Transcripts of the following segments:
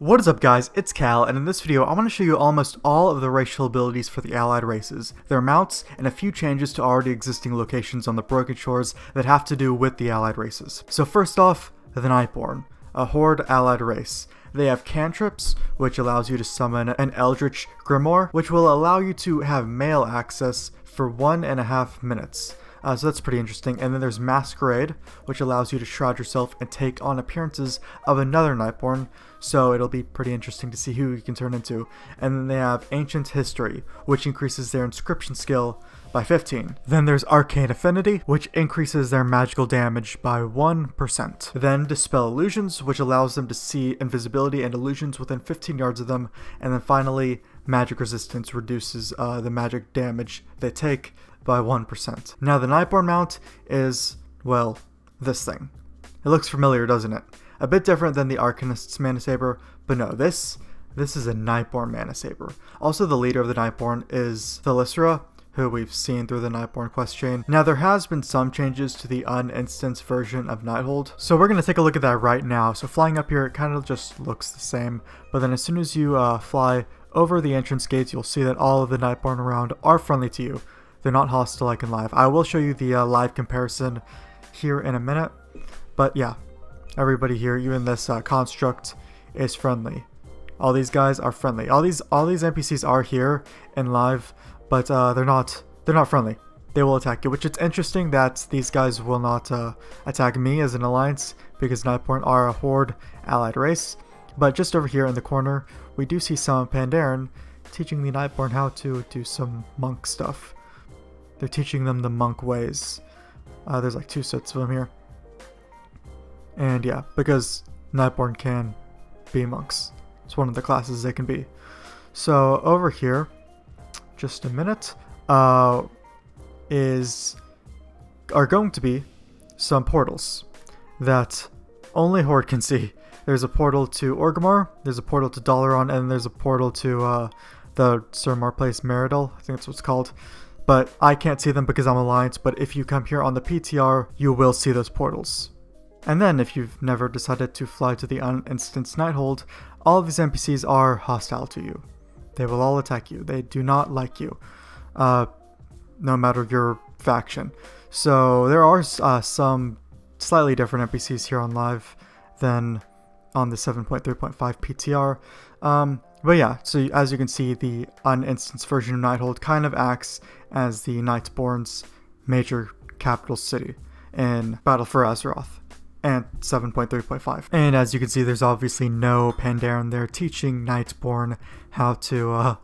What is up guys, it's Cal, and in this video I want to show you almost all of the racial abilities for the allied races, their mounts, and a few changes to already existing locations on the Broken Shores that have to do with the allied races. So first off, the Nightborn, a horde allied race. They have CANTRIPS, which allows you to summon an Eldritch Grimoire, which will allow you to have melee access for 1.5 minutes. So that's pretty interesting. And then there's Masquerade, which allows you to shroud yourself and take on appearances of another Nightborn, so it'll be pretty interesting to see who you can turn into. And then they have Ancient History, which increases their inscription skill by 15. Then there's Arcane Affinity, which increases their magical damage by 1%. Then Dispel Illusions, which allows them to see invisibility and illusions within 15 yards of them. And then finally, Magic Resistance reduces the magic damage they take by 1%. Now the Nightborn mount is, well, this thing. It looks familiar, doesn't it? A bit different than the Arcanist's Mana Saber, but no, this is a Nightborn Mana Saber. Also, the leader of the Nightborn is Thalyssra, who we've seen through the Nightborn quest chain. Now there has been some changes to the uninstanced version of Nighthold, so we're going to take a look at that right now. So flying up here, it kind of just looks the same, but then as soon as you fly over the entrance gates, you'll see that all of the Nightborn around are friendly to you. They're not hostile like in live. I will show you the live comparison here in a minute, but yeah, everybody here, even this construct, is friendly. All these guys are friendly. All these NPCs are here in live, but they're not friendly. They will attack you, which it's interesting that these guys will not attack me as an alliance, because Nightborn are a horde allied race. But just over here in the corner, we do see some Pandaren teaching the Nightborn how to do some monk stuff. They're teaching them the monk ways. There's like 2 sets of them here. And yeah, because Nightborn can be monks. It's one of the classes they can be. So over here, just a minute, are going to be some portals that only Horde can see. There's a portal to Orgrimmar, there's a portal to Dalaran, and there's a portal to the Suramar place, Meridal, I think that's what it's called. But I can't see them because I'm Alliance, but if you come here on the PTR, you will see those portals. And then, if you've never decided to fly to the uninstanced Nighthold, all of these NPCs are hostile to you. They will all attack you. They do not like you, no matter your faction. So there are some slightly different NPCs here on live than on the 7.3.5 PTR. But yeah, so as you can see, the uninstanced version of Nighthold kind of acts as the Nightborn's major capital city in Battle for Azeroth and 7.3.5. And as you can see, there's obviously no Pandaren there teaching Nightborn how to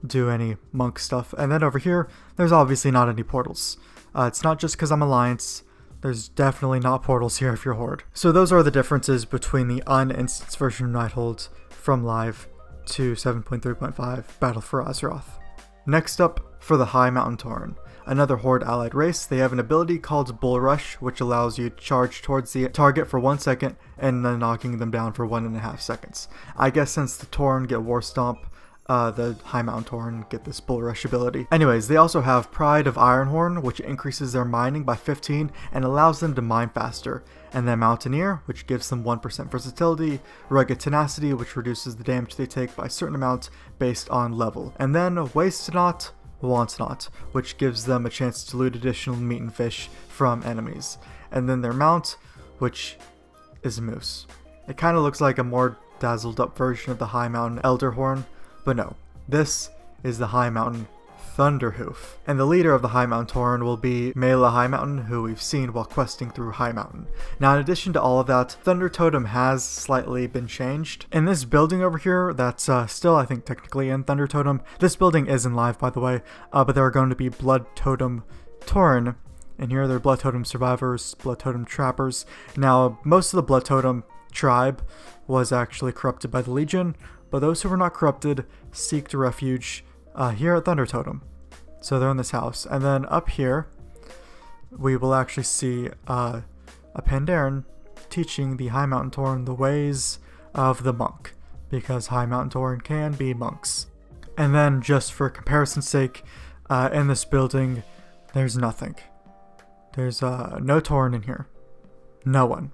do any monk stuff. And then over here, there's obviously not any portals. It's not just because I'm Alliance. There's definitely not portals here if you're Horde. So those are the differences between the uninstanced version of Nighthold from live to 7.3.5 Battle for Azeroth. Next up, for the High Mountain Tauren, another Horde allied race. They have an ability called Bull Rush, which allows you to charge towards the target for 1 second and then knocking them down for 1.5 seconds. I guess since the Tauren get War Stomp, the High Mountain Tauren get this Bull Rush ability. Anyways, they also have Pride of Ironhorn, which increases their mining by 15 and allows them to mine faster. And then Mountaineer, which gives them 1% versatility, Rugged Tenacity, which reduces the damage they take by a certain amount based on level. And then Waste Not, Want Not, which gives them a chance to loot additional meat and fish from enemies. And then their mount, which is a moose. It kind of looks like a more dazzled up version of the High Mountain Elderhorn, but no, this is the High Mountain Thunderhoof. And the leader of the High Mountain Tauren will be Mela High Mountain, who we've seen while questing through High Mountain. Now, in addition to all of that, Thunder Totem has slightly been changed. In this building over here, that's still, I think, technically in Thunder Totem. This building is in live, by the way, but there are going to be Blood Totem Tauren. And here they're Blood Totem Survivors, Blood Totem Trappers. Now, most of the Blood Totem tribe was actually corrupted by the Legion, but those who were not corrupted seeked refuge here at Thunder Totem. So they're in this house. And then up here, we will actually see a Pandaren teaching the High Mountain Tauren the ways of the monk, because High Mountain Tauren can be monks. And then, just for comparison's sake, in this building, there's nothing. There's no Tauren in here. No one.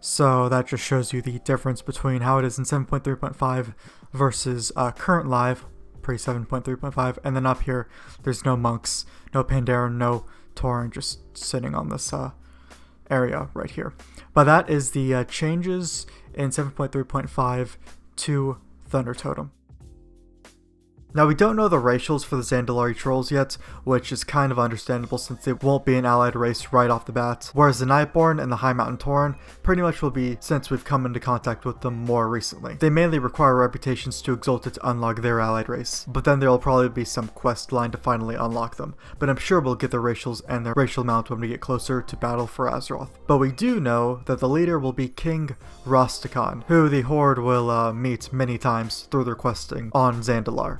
So that just shows you the difference between how it is in 7.3.5 versus current live, pre 7.3.5, and then up here, there's no monks, no Pandaren, no Tauren, just sitting on this area right here. But that is the changes in 7.3.5 to Thunder Totem. Now, we don't know the racials for the Zandalari trolls yet, which is kind of understandable since they won't be an allied race right off the bat, whereas the Nightborn and the High Mountain Tauren pretty much will be since we've come into contact with them more recently. They mainly require reputations to Exalted to unlock their allied race, but then there will probably be some quest line to finally unlock them, but I'm sure we'll get their racials and their racial mount when we get closer to battle for Azeroth. But we do know that the leader will be King Rastakhan, who the Horde will meet many times through their questing on Zandalar.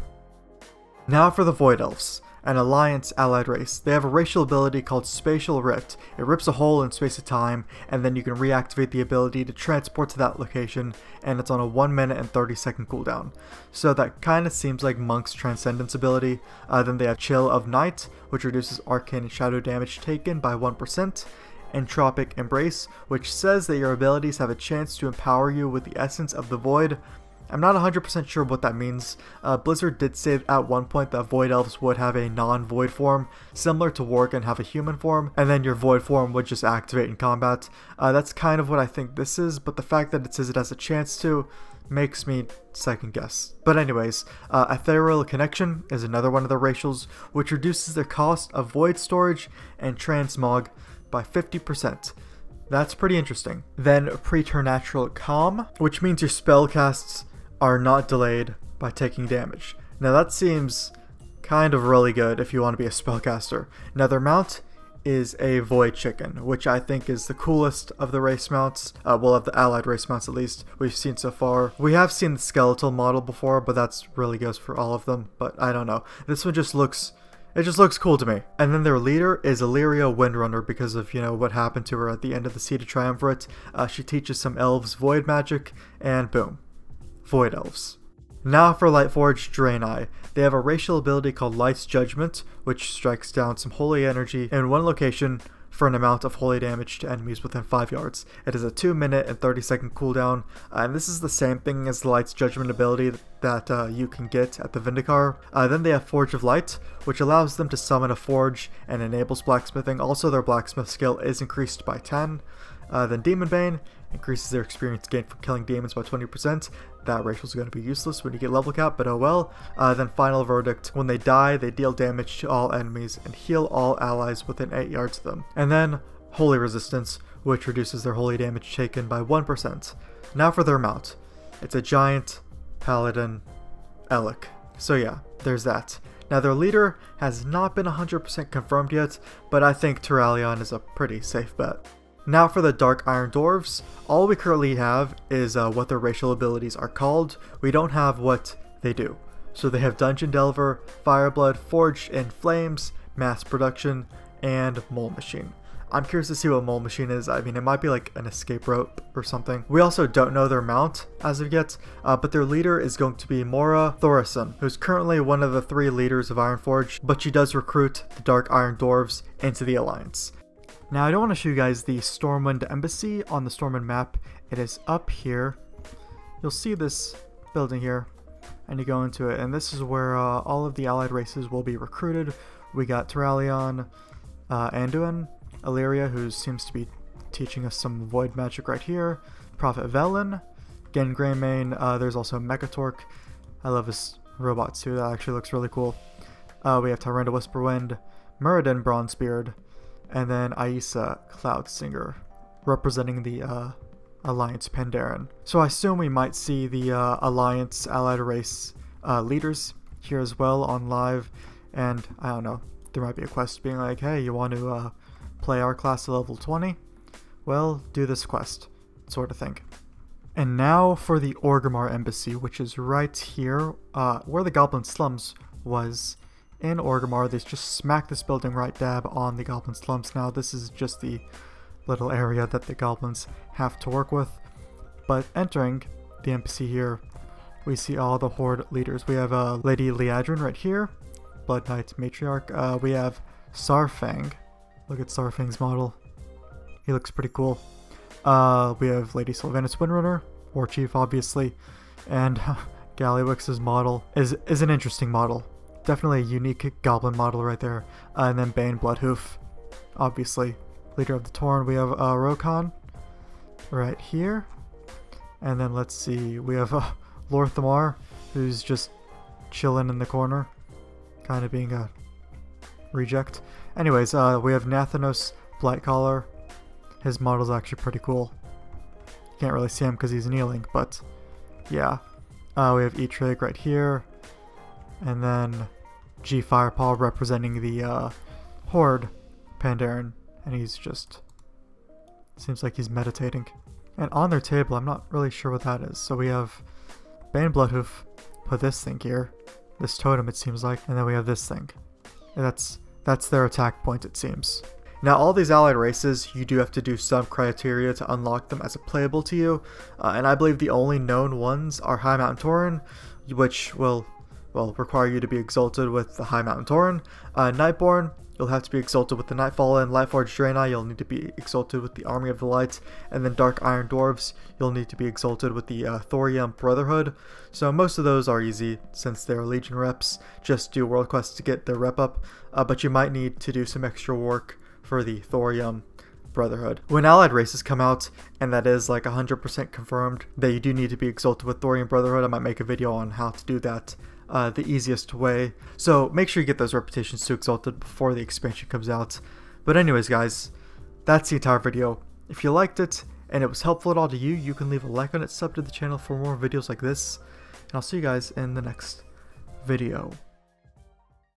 Now for the Void Elves, an Alliance allied race. They have a racial ability called Spatial Rift. It rips a hole in space of time, and then you can reactivate the ability to transport to that location, and it's on a 1 minute and 30-second cooldown. So that kind of seems like Monk's Transcendence ability. Then they have Chill of Night, which reduces arcane and shadow damage taken by 1%. Entropic Embrace, which says that your abilities have a chance to empower you with the essence of the Void. I'm not 100% sure what that means. Blizzard did say at one point that Void Elves would have a non-Void form, similar to Worgen have a human form, and then your Void form would just activate in combat. That's kind of what I think this is, but the fact that it says it has a chance to makes me second guess. But anyways, Ethereal Connection is another one of the racials, which reduces the cost of Void storage and Transmog by 50%. That's pretty interesting. Then Preternatural Calm, which means your spellcasts are not delayed by taking damage. Now that seems kind of really good if you want to be a spellcaster. Now their mount is a Void Chicken, which I think is the coolest of the race mounts, well, of the allied race mounts at least, we've seen so far. We have seen the skeletal model before, but that's really goes for all of them, but I don't know. This one just looks, it just looks cool to me. And then their leader is Illyria Windrunner because of, you know, what happened to her at the end of the Seed of Triumvirate. She teaches some elves void magic, and boom. Void Elves. Now for Lightforged Draenei. They have a racial ability called Light's Judgment, which strikes down some holy energy in one location for an amount of holy damage to enemies within 5 yards. It is a 2 minute and 30-second cooldown, and this is the same thing as the Light's Judgment ability that you can get at the Vindicar. Then they have Forge of Light, which allows them to summon a forge and enables blacksmithing. Also, their blacksmith skill is increased by 10. Then Demonbane increases their experience gained from killing demons by 20%. That racial is going to be useless when you get level cap, but oh well. Then Final Verdict. When they die, they deal damage to all enemies and heal all allies within 8 yards of them. And then Holy Resistance, which reduces their holy damage taken by 1%. Now for their mount. It's a giant paladin Elec. So yeah, there's that. Now their leader has not been 100% confirmed yet, but I think Turalyon is a pretty safe bet. Now for the Dark Iron Dwarves, all we currently have is what their racial abilities are called. We don't have what they do. So they have Dungeon Delver, Fireblood, Forged in Flames, Mass Production, and Mole Machine. I'm curious to see what Mole Machine is. I mean, it might be like an escape rope or something. We also don't know their mount as of yet, but their leader is going to be Mora Thorison, who's currently one of the 3 leaders of Ironforge, but she does recruit the Dark Iron Dwarves into the Alliance. Now I don't want to show you guys the Stormwind Embassy on the Stormwind map. It is up here. You'll see this building here, and you go into it, and this is where all of the allied races will be recruited. We got Turalyon, Anduin, Illyria, who seems to be teaching us some void magic right here, Prophet Velen, Gen Greymane, there's also Mechatork. I love his robots too, that actually looks really cool. We have Tyrande Whisperwind, Muradin Bronzebeard, and then Aisa Cloudsinger, representing the Alliance Pandaren. So I assume we might see the Alliance allied race leaders here as well on live, and I don't know, there might be a quest being like, hey, you want to play our class to level 20? Well, do this quest, sort of thing. And now for the Orgrimmar Embassy, which is right here, where the Goblin Slums was. In Orgrimmar, they just smack this building right dab on the Goblin Slums. Now, this is just the little area that the Goblins have to work with. But entering the embassy here, we see all the Horde leaders. We have Lady Liadrin right here, Blood Knight Matriarch. We have Sarfang. Look at Sarfang's model. He looks pretty cool. We have Lady Sylvanas Windrunner, War Chief obviously, and Gallywix's model is an interesting model. Definitely a unique goblin model right there. And then Bane Bloodhoof, obviously. Leader of the Torn. We have Rokan right here. And then let's see, we have Lord Thamar, who's just chilling in the corner, kind of being a reject. Anyways, we have Nathanos Blightcaller. His model's actually pretty cool. You can't really see him because he's kneeling, but yeah. We have Eitrig right here. And then G Firepaw representing the Horde Pandaren. And he's just, seems like he's meditating. And on their table, I'm not really sure what that is. So we have Bane Bloodhoof, put this thing here. This totem, it seems like. And then we have this thing. And that's their attack point, it seems. Now, all these allied races, you do have to do some criteria to unlock them as a playable to you. And I believe the only known ones are High Mountain Tauren, which will require you to be exalted with the High Mountain Tauren. Nightborn, you'll have to be exalted with the Nightfall, and Lightforged Draenei, you'll need to be exalted with the Army of the Light, and then Dark Iron Dwarves, you'll need to be exalted with the Thorium Brotherhood. So most of those are easy, since they're Legion reps. Just do world quests to get their rep up, but you might need to do some extra work for the Thorium Brotherhood. When allied races come out, and that is like 100% confirmed that you do need to be exalted with Thorium Brotherhood, I might make a video on how to do that the easiest way. So make sure you get those reputations to exalted before the expansion comes out. But anyways guys, that's the entire video. If you liked it and it was helpful at all to you, you can leave a like on it, sub to the channel for more videos like this, and I'll see you guys in the next video.